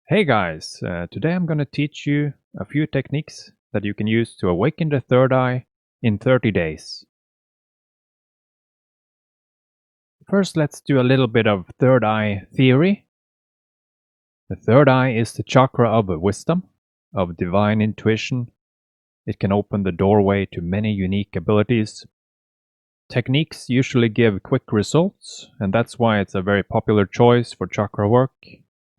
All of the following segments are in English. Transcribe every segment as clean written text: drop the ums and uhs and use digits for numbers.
Hey guys, today I'm going to teach you a few techniques that you can use to awaken the third eye in 30 days. First, let's do a little bit of third eye theory. The third eye is the chakra of wisdom, of divine intuition. It can open the doorway to many unique abilities. Techniques usually give quick results, and that's why it's a very popular choice for chakra work.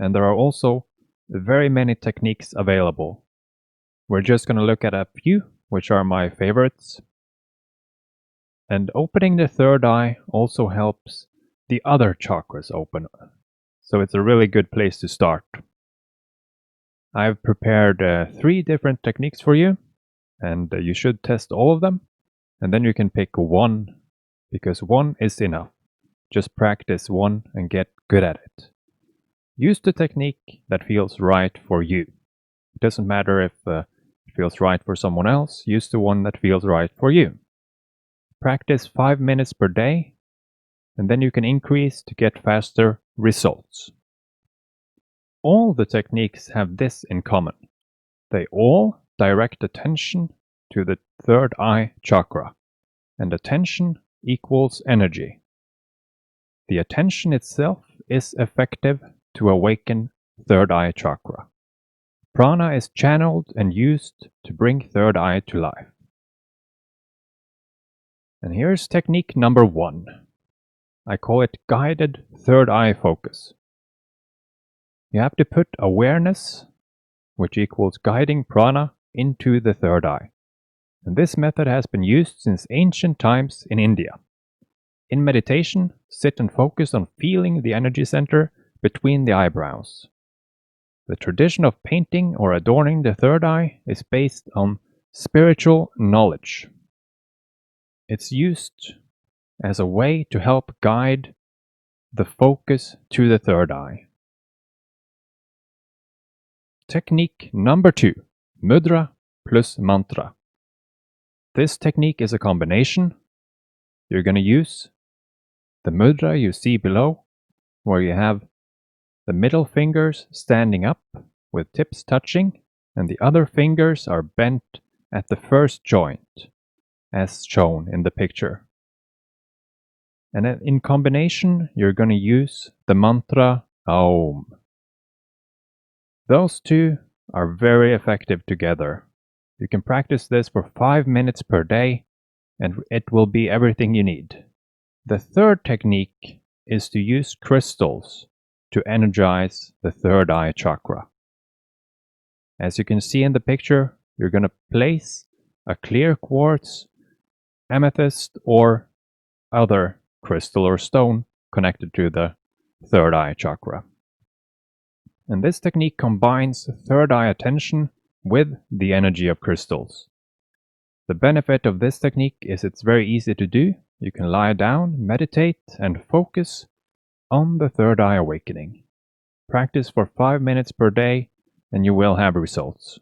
And there are also very many techniques available. We're just going to look at a few, which are my favorites. And opening the third eye also helps the other chakras open. So it's a really good place to start. I've prepared 3 different techniques for you, and you should test all of them. And then you can pick one, because one is enough. Just practice one and get good at it. Use the technique that feels right for you. It doesn't matter if it feels right for someone else. Use the one that feels right for you. Practice 5 minutes per day, and then you can increase to get faster results. All the techniques have this in common. They all direct attention to the third eye chakra, and attention equals energy. The attention itself is effective to awaken third eye chakra. Prana is channeled and used to bring third eye to life. And here's technique number 1. I call it guided third eye focus. You have to put awareness, which equals guiding prana, into the third eye. And this method has been used since ancient times in India. In meditation, sit and focus on feeling the energy center between the eyebrows. The tradition of painting or adorning the third eye is based on spiritual knowledge. It's used as a way to help guide the focus to the third eye. Technique number 2, MUDRA plus mantra. This technique is a combination. You're going to use the mudra you see below, where you have the middle fingers standing up with tips touching, and the other fingers are bent at the first joint, as shown in the picture. And then in combination, you're going to use the mantra Aum. Those two are very effective together. You can practice this for 5 minutes per day, and it will be everything you need. The third technique is to use crystals to energize the third eye chakra. As you can see in the picture, you're going to place a clear quartz, amethyst, or other crystal or stone connected to the third eye chakra. And this technique combines third eye attention with the energy of crystals. The benefit of this technique is it's very easy to do. You can lie down, meditate, and focus on the third eye awakening. Practice for 5 minutes per day, and you will have results.